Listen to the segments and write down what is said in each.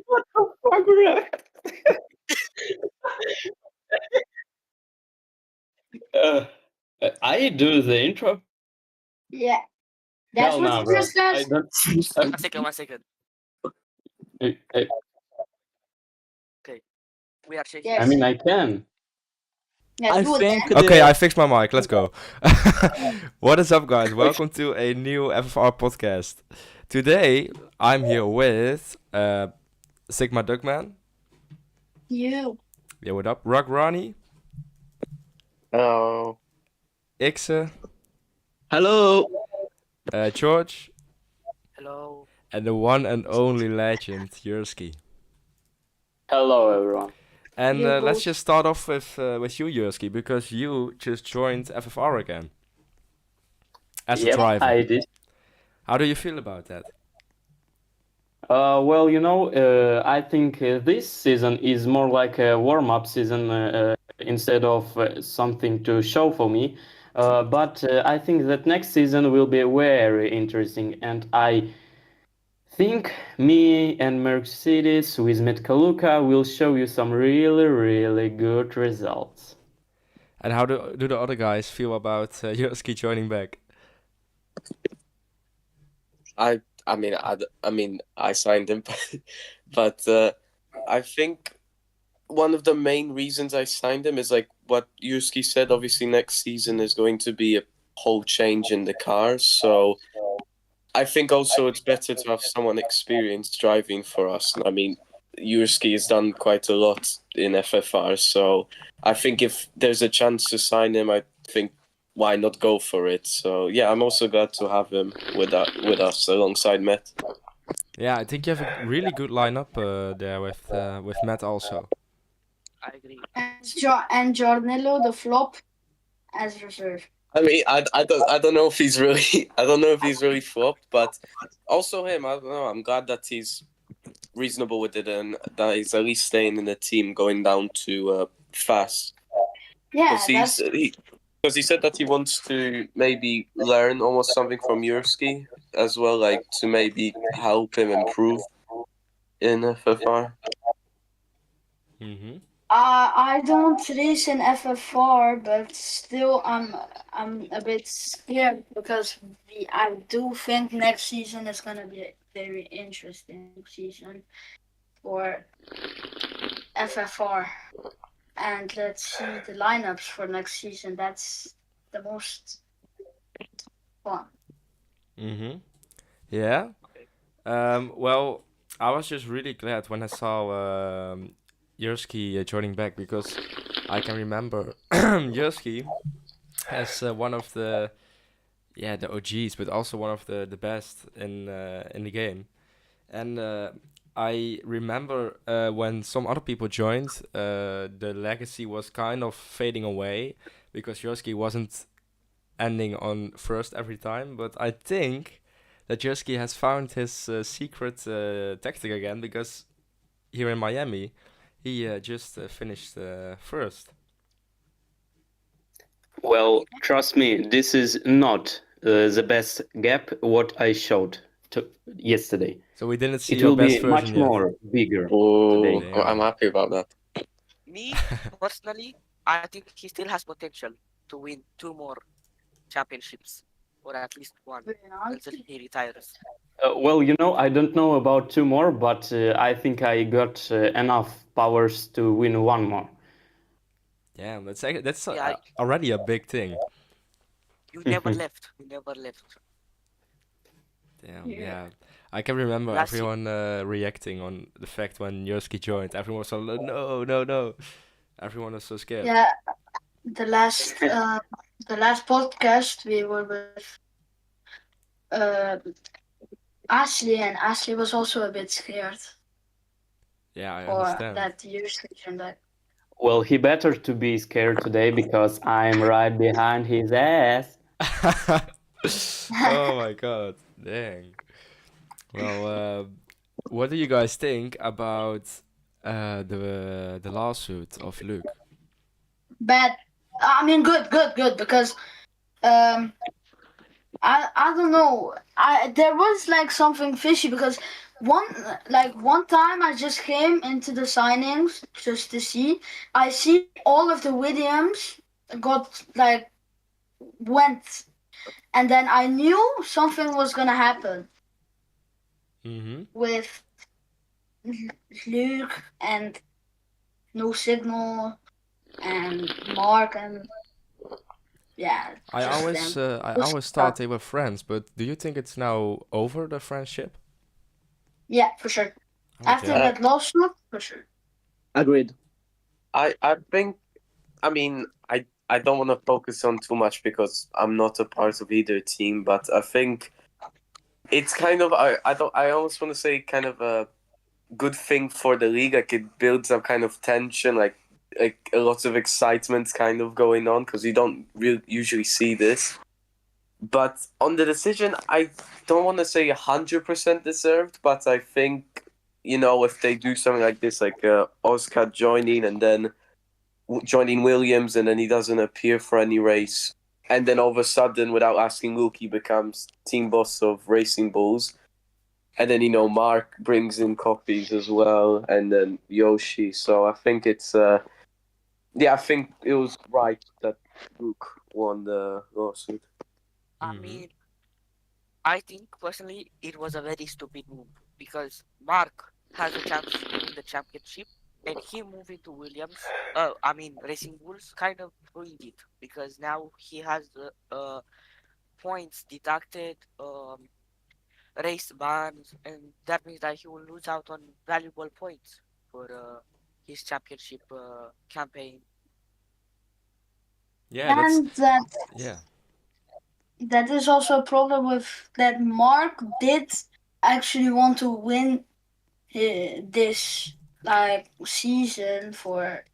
What the fuck, bro? Uh, I do the intro. Yeah, that's Hell what no, you bro. just I guys. don't. One second, 1 second. I, I, Okay, we are checking. I Yes. mean, I can. Yeah, I do it think then. Okay, I fixed my mic. Let's go. What is up, guys? Welcome to a new FFR podcast. Today, I'm here with Sigma Duckman. You. Yeah, what up? Rug Ronnie, Oh, Ixe, hello. George, Hello. and the one and only legend, Yursky. Hello, everyone. And You let's both. just start off with you, Yursky, because you just joined FFR again as a Yep, driver. I did. How do you feel about that? Well, I think this season is more like a warm-up season instead of something to show for me. But I think that next season will be very interesting, and I think me and Mercedes with Metkaluka will show you some really, really good results. And how do the other guys feel about Yursky joining back? I signed him, but I think one of the main reasons I signed him is like what Yuski said. Obviously, next season is going to be a whole change in the cars, so I think also it's better to have someone experienced driving for us. I mean, Yuski has done quite a lot in FFR, so I think if there's a chance to sign him, I think why not go for it? So yeah, I'm also glad to have him with us alongside Matt. Yeah, I think you have a really good lineup there with Matt also. I agree. And Jornello, the flop, as reserve. I mean, I don't know if he's really I don't know if he's really flopped, but also him. I don't know. I'm glad that he's reasonable with it and that he's at least staying in the team, going down to fast. Yeah, Because he said that he wants to maybe learn almost something from Yursky as well, like to maybe help him improve in FFR. Mm-hmm. I don't race in FFR, but still I'm a bit scared because I do think next season is gonna be a very interesting season for FFR. And let's see the lineups for next season. That's the most fun. Mm-hmm. Yeah. Well, I was just really glad when I saw Yursky joining back because I can remember Yursky as one of the OGs, but also one of the best in the game. And I remember when some other people joined, the legacy was kind of fading away because Yursky wasn't ending on first every time. But I think that Yursky has found his secret tactic again because here in Miami, he just finished first. Well, trust me, this is not the best gap what I showed yesterday. So we didn't see It your will best be version much yet. more bigger Oh, today. Damn. I'm happy about that. Me personally, I think he still has potential to win 2 more championships, or at least one, until he retires. Well, I don't know about 2 more, but I think I got enough powers to win 1 more. Damn, that's Yeah. already a big thing. You never left. You never left. Damn, Yeah. yeah. I can remember Last year- everyone reacting on the fact when Yursky joined. Everyone was so no, no, no. Everyone was so scared. Yeah, the last podcast we were with Ashley, and Ashley was also a bit scared Yeah, I for understand. that usage and that. Well, he better to be scared today because I'm right behind his ass. Oh my god, dang. Well, what do you guys think about the lawsuit of Luke? Bad. I mean, good, because Um, I don't know. There was like something fishy because one time I just came into the signings just to see. I see all of the Williams got like went, and then I knew something was gonna happen Mm-hmm. with Luke and no signal and Mark and yeah, I just always them. I Was always thought they were friends, but do you think it's now over the friendship? Yeah, for sure. Oh, After yeah. that lawsuit, for sure. Agreed. I think, I mean, I don't want to focus on too much because I'm not a part of either team, but I think it's kind of I almost want to say kind of a good thing for the league. Like it builds up kind of tension, like a lot of excitement kind of going on because you don't usually see this. But on the decision, I don't want to say 100% deserved, but I think if they do something like this, like Oscar joining and then joining Williams, and then he doesn't appear for any race, and then all of a sudden, without asking Luke, he becomes team boss of Racing Bulls. And then Mark brings in copies as well, and then Yoshi. So I think it's I think it was right that Luke won the lawsuit. I Mm-hmm. mean, I think personally it was a very stupid move because Mark has a chance to win the championship, and him moving to Williams, Racing Bulls, kind of ruined it because now he has the points deducted, race bans, and that means that he will lose out on valuable points for his championship campaign. Yeah, that's And that yeah. that is also a problem with that Mark did actually want to win this like season for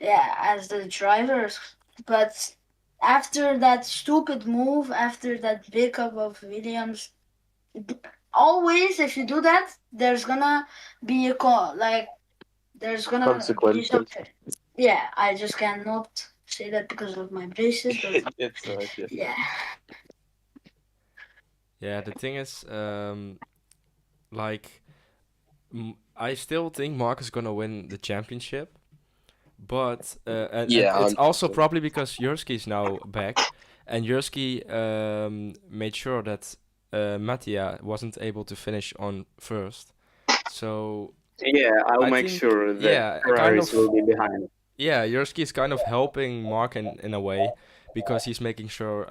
as the drivers, but after that stupid move, after that breakup of Williams, always if you do that, there's gonna be there's gonna be Consequences. something. Yeah, I just cannot say that because of my braces, but It's right. Yeah. yeah. Yeah, the thing is, like, I still think Mark is gonna win the championship, but and Yeah, it's also 100%. probably because Yursky is now back, and Yursky made sure that Mattia wasn't able to finish on first. So Yeah, I'll I make think, sure that yeah, a kind Ferraris will of be behind. yeah, Yursky is kind of helping Mark in a way because he's making sure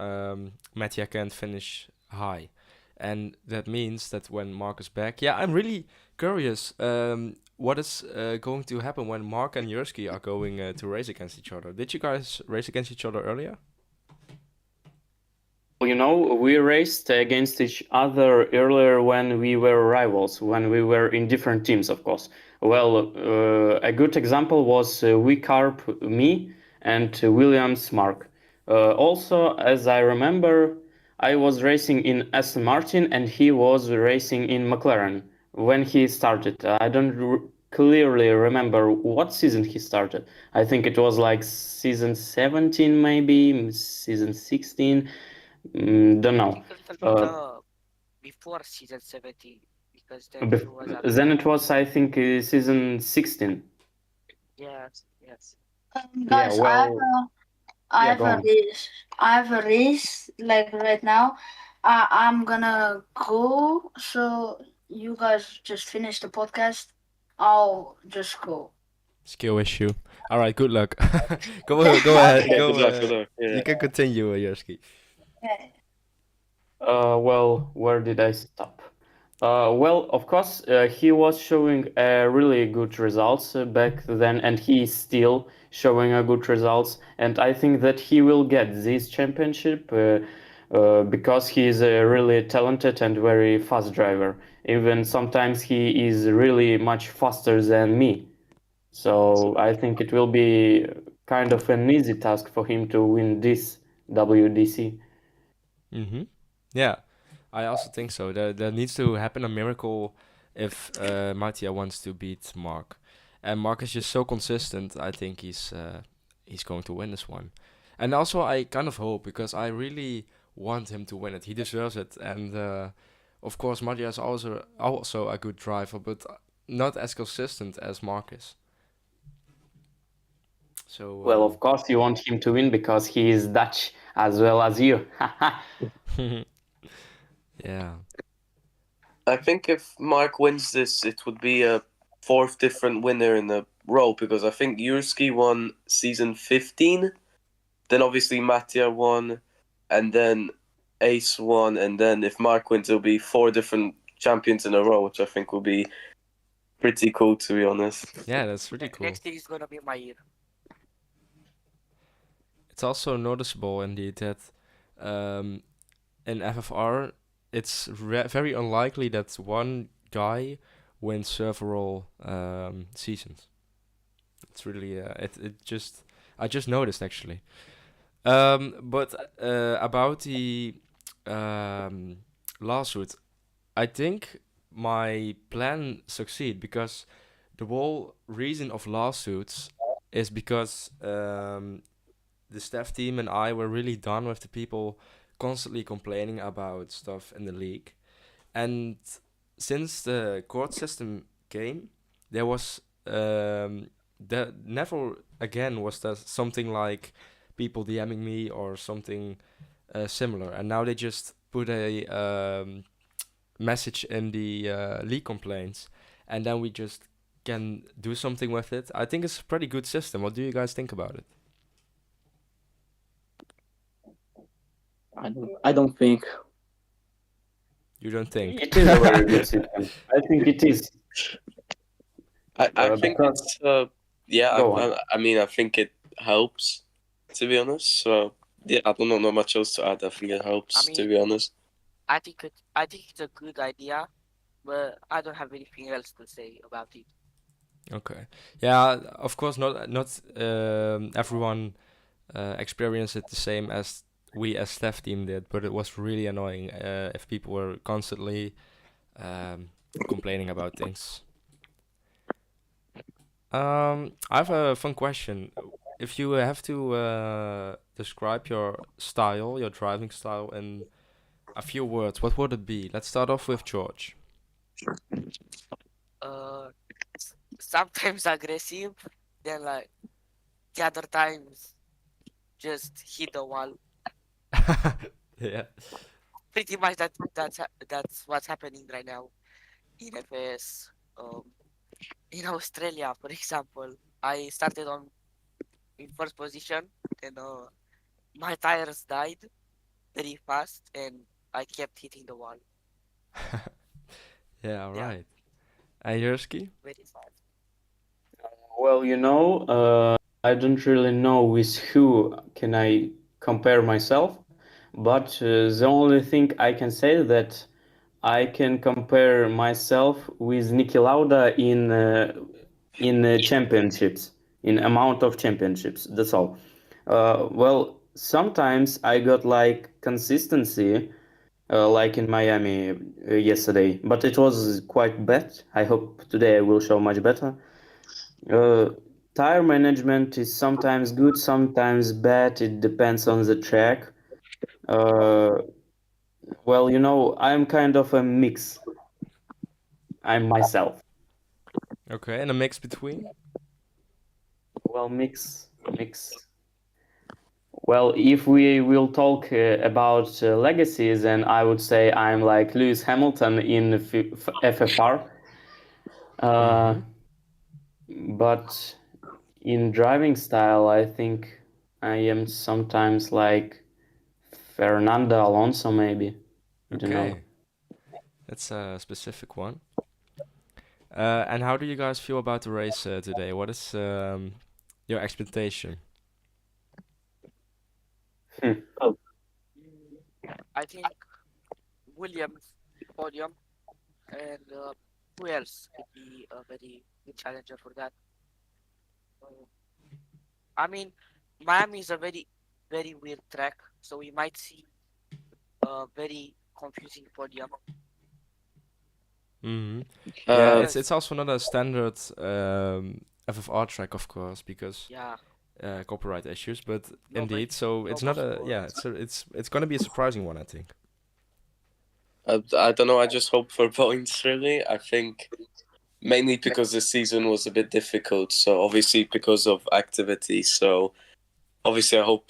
Mattia can finish high. And that means that when Mark is back, yeah, I'm really curious what is going to happen when Mark and Yursky are going to race against each other. Did you guys race against each other earlier? We raced against each other earlier when we were rivals, when we were in different teams, of course. Well, a good example was Wicarp, me, and Williams, Mark. Also, as I remember, I was racing in Aston Martin and he was racing in McLaren when he started. I don't clearly remember what season he started. I think it was like season 17, maybe, season 16. Don't I know. think a little bit Uh, before season 17 because then he was at then it was, I think, season 16. yes. Yeah, Guys, well, I yeah, have go a on. race. I have a race like right now. I'm gonna go. So you guys just finish the podcast. I'll just go. Skill issue. All right, good luck. Go ahead. Okay, Go. good luck. Good luck. You Yeah. can continue, Yursky. Okay. Well, where did I stop? Well, of course, he was showing really good results back then, and he is still showing good results. And I think that he will get this championship because he is a really talented and very fast driver. Even sometimes he is really much faster than me. So I think it will be kind of an easy task for him to win this WDC. Mm-hmm. Yeah, I also think so. There needs to happen a miracle if Mattia wants to beat Mark. And Mark is just so consistent. I think he's going to win this one. And also, I kind of hope because I really want him to win it. He deserves it. And of course, Madia is also a good driver, but not as consistent as Marcus. So Well, of course, you want him to win because he is Dutch as well as you. yeah. I think if Mark wins this, it would be a fourth different winner in a row because I think Yursky won season 15, then obviously Mattia won, and then Ace won, and then if Mark wins, it'll be four different champions in a row, which I think will be pretty cool, to be honest. Yeah, that's really cool. Next year is gonna be my year. It's also noticeable indeed that in FFR, it's very unlikely that one guy wins several seasons. It's really I just noticed actually. But about the lawsuit, I think my plan succeed because the whole reason of lawsuits is because the staff team and I were really done with the people constantly complaining about stuff in the league. And since the court system came, there was never again was there something like people DMing me or something similar. And now they just put a message in the league complaints, and then we just can do something with it. I think it's a pretty good system. What do you guys think about it? I don't think. You don't think? It is a very good system. I think it is. I think because- it's yeah. Go on. I mean, I think it helps, to be honest. So yeah, I don't know not much else to add. I think it helps, I mean- to be honest. I think it's a good idea, but I don't have anything else to say about it. Okay. Yeah, of course not everyone experienced it the same as we as staff team did, but it was really annoying if people were constantly complaining about things. I have a fun question. If you have to describe your style, your driving style in a few words, what would it be? Let's start off with George. Sometimes aggressive, then like the other times just hit the wall. Yeah. Pretty much that's what's happening right now in FS. In Australia, for example, I started in first position, and my tires died very fast, and I kept hitting the wall Yeah, Yeah. right. And Yersky? very fast. Well, I don't really know with who can I compare myself, but the only thing I can say that I can compare myself with Niki Lauda in championships, in amount of championships. That's all. Well, sometimes I got like consistency, like in Miami yesterday, but it was quite bad. I hope today I will show much better. Uh, Tire management is sometimes good, sometimes bad. It depends on the track. Uh, well, I'm kind of a mix. I'm myself. Okay, and a mix between? Well, mix. Well, if we will talk about legacies, then I would say I'm like Lewis Hamilton in FFR. But in driving style, I think I am sometimes like Fernando Alonso, maybe. I don't know. Okay. That's a specific one. And how do you guys feel about the race today? What is your expectation? I think Williams podium, and who else could be a very good challenger for that? Uh, I mean, Miami is a very, very weird track, so we might see a very confusing podium. Mm-hmm. Uh, Yeah, Yes. it's also not a standard FFR track, of course, because Yeah, copyright issues, but No, indeed, but so it's not a more yeah, it's gonna be a surprising one, I think. I don't know. I just hope for points. Really, I think mainly because the season was a bit difficult. So obviously because of activity. So obviously I hope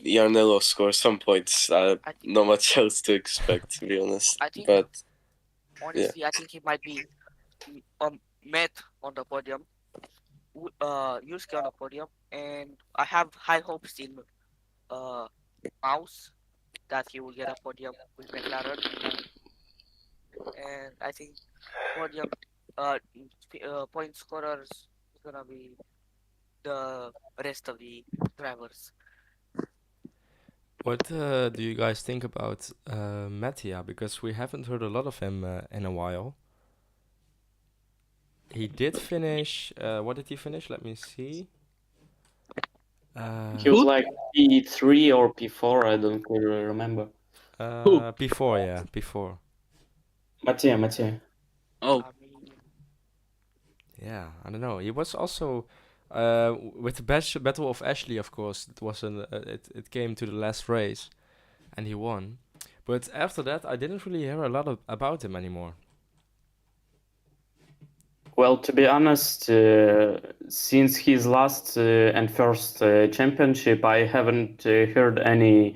Yarnello scores some points. I think Not much else to expect, to be honest. I think But honestly, I think he might be Met on the podium, Yusuke on the podium, and I have high hopes in Mouse that he will get a podium with McLaren, and I think podium point scorers is gonna be the rest of the drivers. What do you guys think about Mattia? Because we haven't heard a lot of him in a while. He did finish. What did he finish? Let me see. He was like P3 or P4, I don't really remember. Before, yeah, before. Mattia. Oh, I mean, Yeah, I don't know. He was also with the Battle of Ashley, of course. It was it came to the last race, and he won. But after that, I didn't really hear a lot about him anymore. Well, to be honest, since his last and first championship, I haven't heard any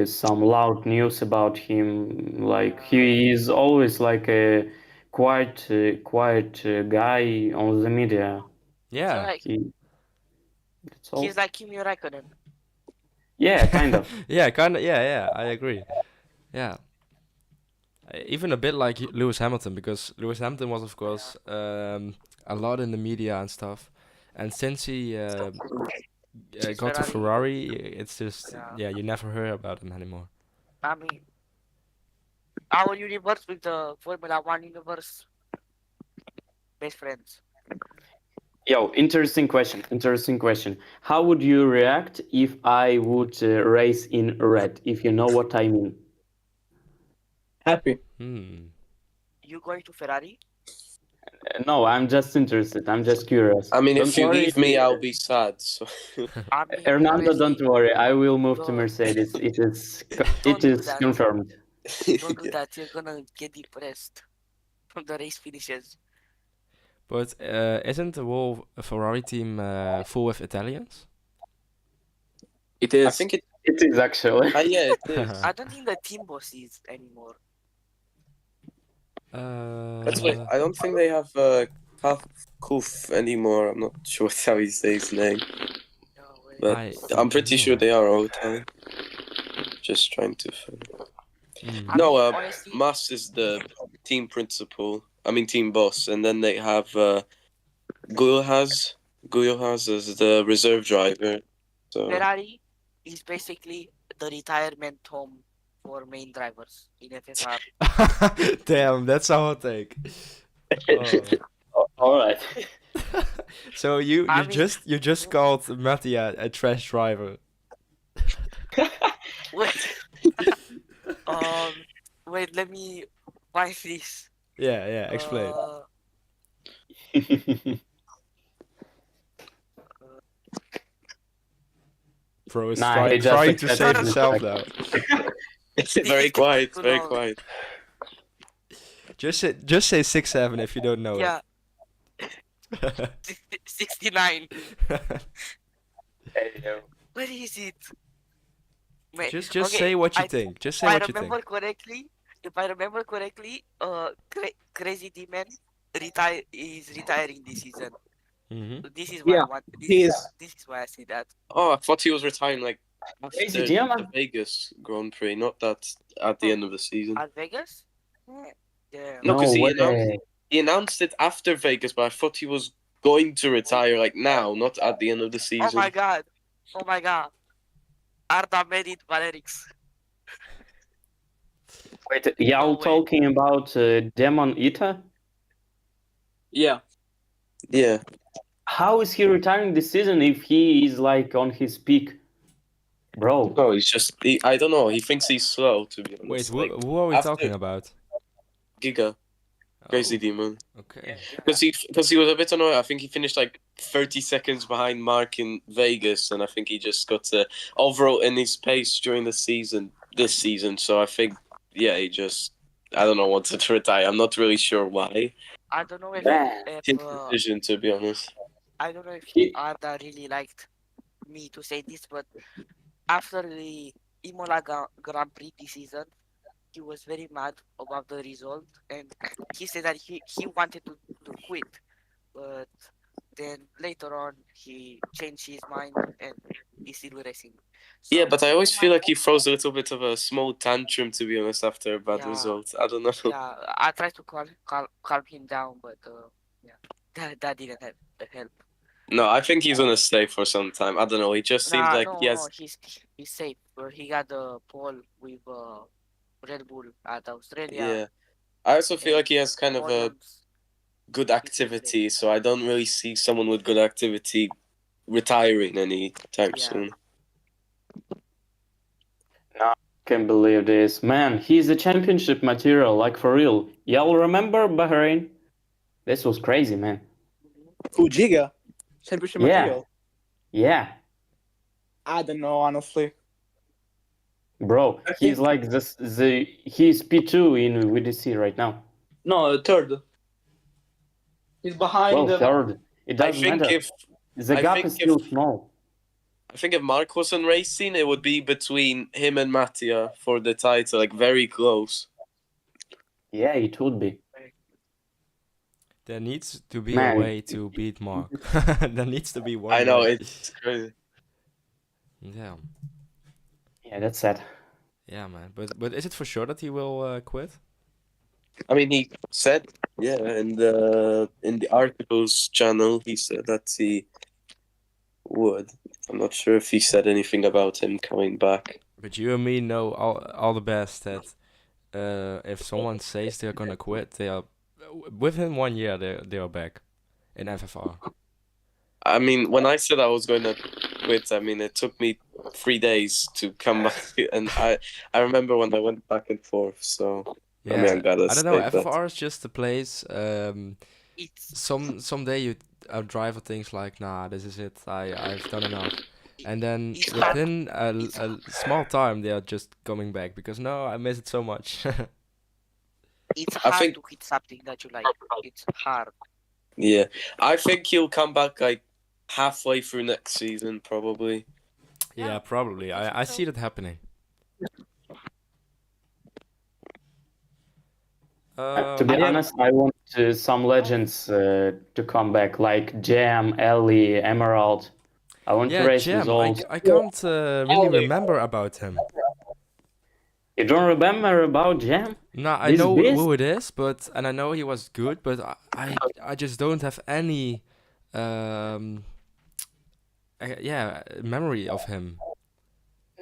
some loud news about him. Like he is always like a quiet guy on the media. so Yeah, like That's all. he's like Kimi Räikkönen. Yeah, kind of. yeah, kind of. Yeah, I agree. Yeah. Even a bit like Lewis Hamilton, because Lewis Hamilton was, of course, a lot in the media and stuff. And since he Since got to Ferrari, Ferrari, it's just, yeah. yeah, you never hear about him anymore. I mean, our universe with the Formula One universe, best friends. Yo, interesting question. How would you react if I would race in red, if you know what I mean? happy. You going to Ferrari? No, I'm just interested. I'm just curious. I mean, if Don't you worry, leave me, I'll be sad. So I mean, Hernando, honestly, don't worry. I will move to Don't- Mercedes. It is Don't do that. confirmed. Don't do that. You're gonna get depressed from the race finishes. But isn't the whole Ferrari team full with Italians? It is. I think it. It is actually. Yeah, it is. I don't think the team boss is anymore. That's why I don't think they have Kuf anymore. I'm not sure how you say his name, No way. but I'm pretty sure they are all Italian. Just trying to. Mm. I No, mean, honestly, Mas is the team principal. I mean, team boss, and then they have Guyuhas. Guyuhas is the reserve driver. So Ferrari is basically the retirement home for main drivers in FSR. Damn, that's a hot take. Oh. All right. So you I mean- you just called Mattia a trash driver. Wait. Wait, let me find this. Yeah, explain. Bro is Nah, he just trying to save accepted himself it. now. very quiet, very long. quiet. Just say 6'7" if you don't know Yeah, it. 69. Hey, yo. Where is it? Wait, just okay, say what you I- think. Just If say I what you remember think. correctly, Crazy D-Man is retiring this season. Hmm This is why Yeah, I want. he is. This is why I say that. Oh, I thought he was retiring like after Crazy the Diamond? Vegas Grand Prix, not that at the end of the season. At Vegas? Yeah. No, because way. he announced it after Vegas, but I thought he was going to retire like now, not at the end of the season. Oh my god. Oh my god. Arda made it Valerix. Wait, y'all No way. talking about Demon Eater? Yeah. Yeah. How is he retiring this season if he is like on his peak? Bro, No, he's just. I don't know. He thinks he's slow, to be honest. Wait, like, who are we after- talking about? Giga. Crazy Oh, Demon. okay. Because he was a bit annoyed. I think he finished like 30 seconds behind Mark in Vegas, and I think he just got overall in his pace during the season this season. So I think, yeah, he just I don't know wanted to retire. I'm not really sure why. I don't know Man, His decision, to be honest. I don't know if he Arda really liked me to say this, but after the Imola Grand Prix this season, he was very mad about the result, and he said that he wanted to quit, but then later on he changed his mind and he's still racing. So Yeah, but I always he feel might, like he throws a little bit of a small tantrum, to be honest, after a bad yeah, result. I don't know. yeah. I tried to calm him down, but yeah, that didn't help. No, I think he's gonna stay for some time. I don't know. He just seems Nah, like he no, has. he's safe. He got the pole with Red Bull at Australia Yeah, I also feel and like he has kind of a Williams. good He's still safe. activity, so I don't really see someone with good activity retiring anytime Yeah. soon. can believe this. Man, he's a championship material, like for real. Y'all remember Bahrain? This was crazy, man. Fujiga, championship Yeah. material. Yeah, I don't know, honestly. bro, I he's think- like he's P2 in WDC right now. No, third. He's behind Well, third. It I doesn't think matter. if The I gap think is still if- small. I think if Mark wasn't racing, it would be between him and Mattia for the title, like very close. Yeah, it would be. There needs to be a Man. way to beat Mark. There needs to be one I know way. it's crazy. Yeah. Yeah, that's sad. Yeah, man. But is it for sure that he will quit? I mean, he said, yeah, in the articles channel, he said that he would. I'm not sure if he said anything about him coming back. But you and me know all the best that if someone says they're gonna quit, they are within 1 year they are back in FFR. I mean, when I said I was going to quit, I mean, it took me 3 days to come back, and I remember when I went back and forth. So I mean, I gotta I don't know. say that. FFR is just a place. It's Someday you a driver thinks like, nah, this is it. I've done enough, and then It's hard. within It's a small time they are just coming back because no, I miss it so much. it's I hard think- to quit something that you like. It's hard. Yeah, I think he'll come back like halfway through next season, probably. Yeah, probably. I see that happening. To be Um, honest, I want some legends to come back, like Jam, Ellie, Emerald. I want to yeah, race Jam. with all. I can't really remember about him. You don't remember about Jam? No, I This know beast? who it is, and I know he was good, but I just don't have any yeah, memory of him.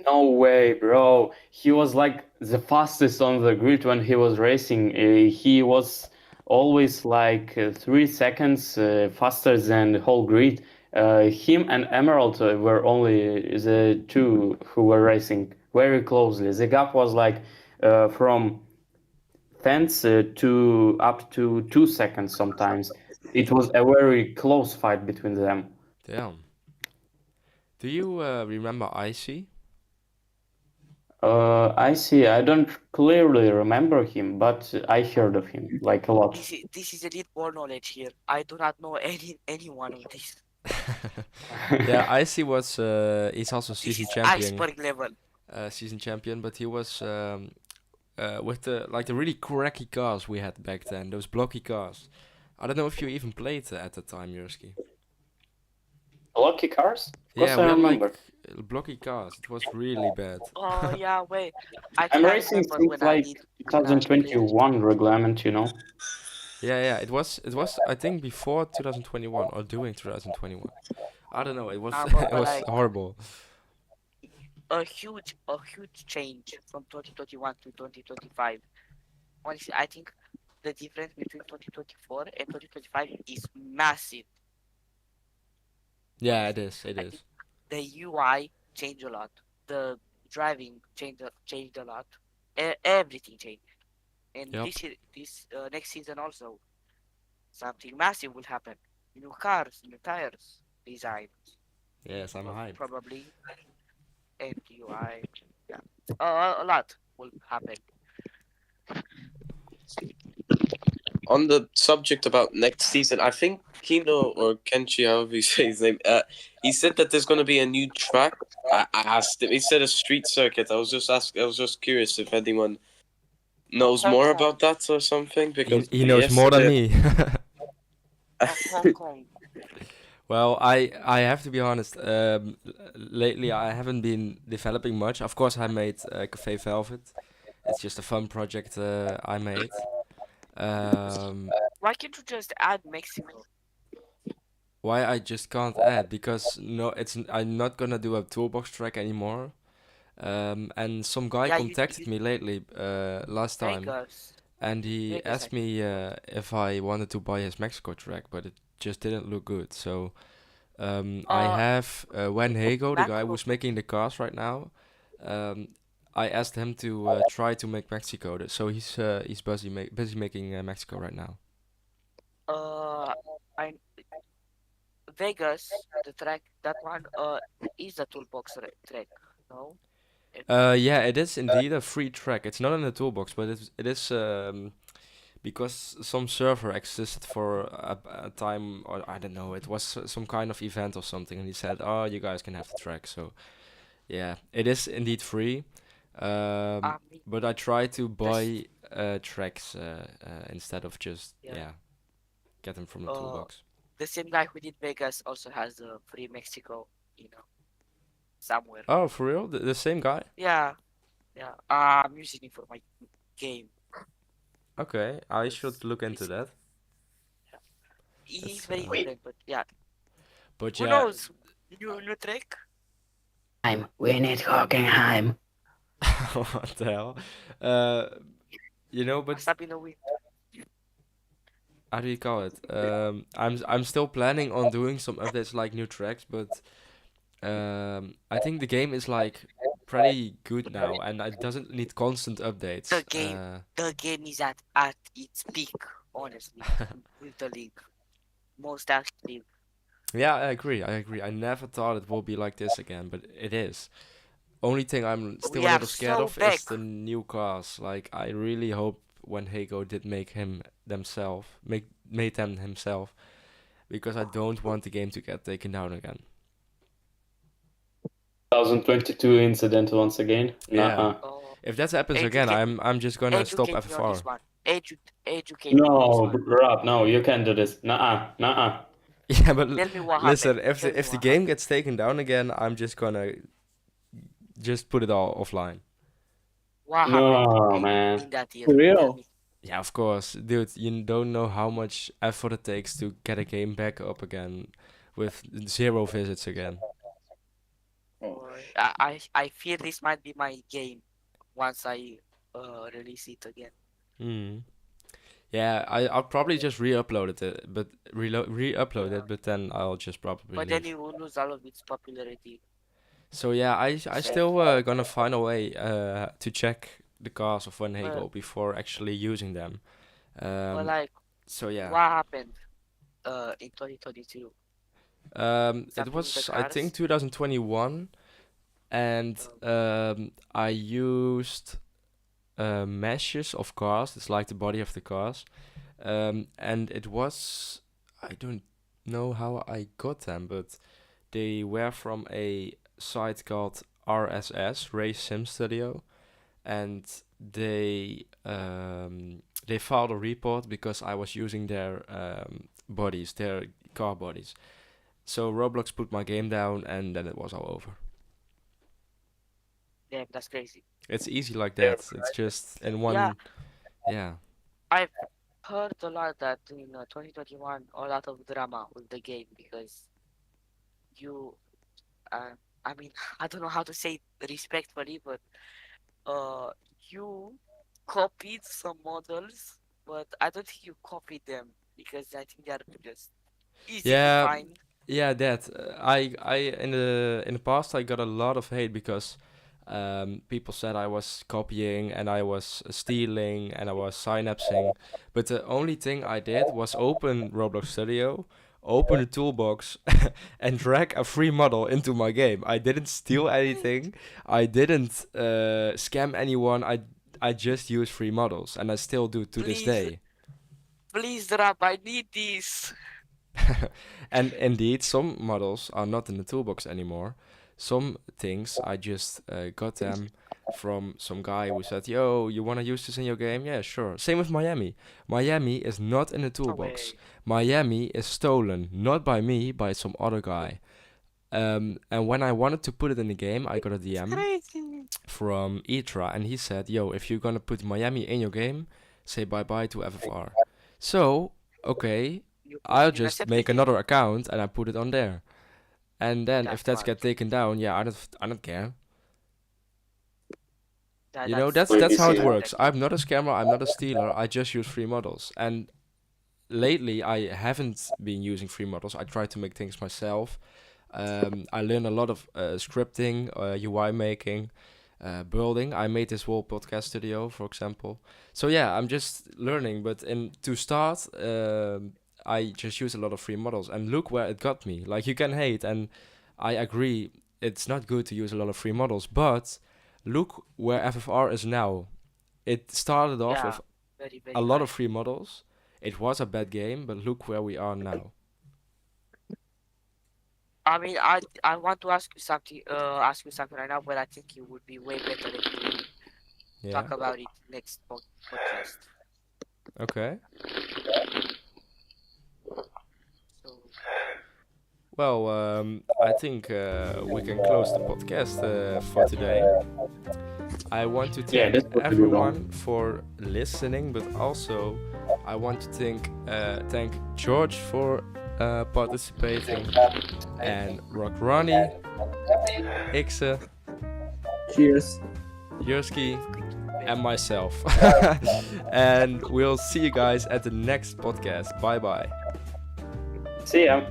No way, bro. He was like the fastest on the grid when he was racing. He was always like 3 seconds faster than the whole grid. Him and Emerald were only the two who were racing very closely. The gap was like from tenths to up to 2 seconds sometimes. It was a very close fight between them. Damn. Do you remember Icy? I see. I don't clearly remember him, but I heard of him like a lot. This is elite ball knowledge here. I do not know anyone of this. Yeah, Icy was he's also This season is champion. iceberg level. Season champion, but he was with the really cracky cars we had back then, those blocky cars. I don't know if you even played at the time, Yursky. Lucky cars? Of course Yeah, I we had remember. like blocky cars. It was really bad. Oh yeah, wait. I I'm can't racing remember since when I like did. 2021 reglement, you know. Yeah, it was I think before 2021 or during 2021. I don't know. It was But it was like horrible. a huge change from 2021 to 2025. Honestly, I think the difference between 2024 and 2025 is massive. Yeah, it is. It is. The UI changed a lot. The driving changed a lot. Everything changed. And Yep. this next season also, something massive will happen. New cars, new tires, designs, Yes, I'm hyped. probably MQI. Yeah, a lot will happen. On the subject about next season, I think Kino or Kenshi, however you say his name, he said that there's going to be a new track. I asked him. He said a street circuit. I was just curious if anyone knows Hong more Kong, about that or something, because He knows more than yesterday. me. Hong Kong. Well, I have to be honest. Lately, I haven't been developing much. Of course, I made Cafe Velvet. It's just a fun project I made. Why can't you just add Mexico? Why I just can't add? Because no, I'm not gonna do a toolbox track anymore. And some guy Yeah, contacted me lately, last time, Vegas. and he Vegas, I asked me if I wanted to buy his Mexico track, but it just didn't look good. So I Uh, have Wen Hago, the guy Macro. who's making the cars right now. I asked him to try to make Mexico. So he's busy making Mexico right now. I Vegas, the track, that one, is a toolbox track. No, Yeah, it is indeed a free track. It's not in the toolbox, but it is because some server existed for a time, or I don't know. It was some kind of event or something, and he said, "Oh, you guys can have the track." So yeah, it is indeed free. I mean, But I try to this, buy tracks instead of just yeah. get them from the Uh, toolbox. the same guy who did Vegas also has the free Mexico, somewhere. Oh, for real? The same guy? Yeah, yeah. I'm using it for my game. Okay, I should It's, look into it's, that. yeah. He's That's very good, but yeah. but Who yeah. knows? New track? We need Hockenheim. What the hell? But Must have been a win. how do you call it? I'm still planning on doing some updates like new tracks, but I think the game is like pretty good now, and it doesn't need constant updates. The game is at its peak, honestly, with the league. Most active. Yeah, I agree. I never thought it would be like this again, but it is. Only thing I'm still We a are little scared so of back. is the new cars. Like I really hope when Hago did make him themselves, made them himself, because I don't want the game to get taken down again. 2022 incident once again. Yeah. Nuh-uh. Oh, If that happens again, educate, I'm just gonna stop educate me on this FFR. one. Educate me on this No, one. Rob, no, you can't do this. Nuh-uh, nuh-uh. Yeah, but Tell me what listen, happened. Tell me if the what game happened. gets taken down again, I'm just gonna just put it all offline. What No, happened man. in that year? For real? Tell me. Yeah, of course, dude. You don't know how much effort it takes to get a game back up again, with 0 visits again. I fear this might be my game once I release it again. Hmm. Yeah, I'll probably just re-upload it, but re-upload it, but then I'll just probably But then leave. you will lose all of its popularity. So yeah, I Sad. still gonna find a way to check the cars of Van Hegel Well, before actually using them. but like, So yeah, what happened in 2022? it Something with the was I think cars? 2021, and I used meshes of cars. It's like the body of the cars, and it was I don't know how I got them, but they were from a site called RSS Race Sim Studio, and they filed a report because I was using their bodies, their car bodies. So Roblox put my game down, and then it was all over. Damn, that's crazy. It's easy like that. It's just in one. Yeah, Yeah. I've heard a lot that in 2021, a lot of drama with the game because you, I mean, I don't know how to say it respectfully, but you copied some models, but I don't think you copied them because I think they are just easy to Yeah, find. yeah, that I in the past I got a lot of hate because People said I was copying and I was stealing and I was synapsing. But the only thing I did was open Roblox Studio, open the toolbox, and drag a free model into my game. I didn't steal anything. I didn't scam anyone. I just used free models, and I still do to this Please. day. Please, Drap, I need these. And indeed, some models are not in the toolbox anymore. Some things I just got them from some guy who said, "Yo, you wanna use this in your game? Yeah, sure." Same with Miami. Miami is not in the toolbox. way. Miami is stolen, not by me, by some other guy. And when I wanted to put it in the game, I got a DM Crazy. from Etra, and he said, "Yo, if you're gonna put Miami in your game, say bye bye to FFR." So, okay, You I'll can just accept make it. another account and I put it on there. And then if That's that's right. get taken down, yeah, I don't care. Yeah, You know, that's how it works. I'm not a scammer, I'm not a stealer. I just use free models. And lately I haven't been using free models. I try to make things myself. I learn a lot of scripting, UI making, building. I made this whole podcast studio, for example. So yeah, I'm just learning. But to start, I just use a lot of free models, and look where it got me. Like, you can hate, and I agree, it's not good to use a lot of free models. But look where FFR is now. It started off Yeah, with very, very a lot high. of free models. It was a bad game, but look where we are now. I mean, I want to ask you something. Ask you something right now, but I think it would be way better if we Yeah. talk about it next podcast. Okay. So Well, I think we can close the podcast for today. I want to Yeah, thank that's what we do everyone for listening, but also I want to thank George for participating, and Rock Ronnie, Ixe, Cheers. Yerski, and myself. And we'll see you guys at the next podcast. Bye bye. See ya.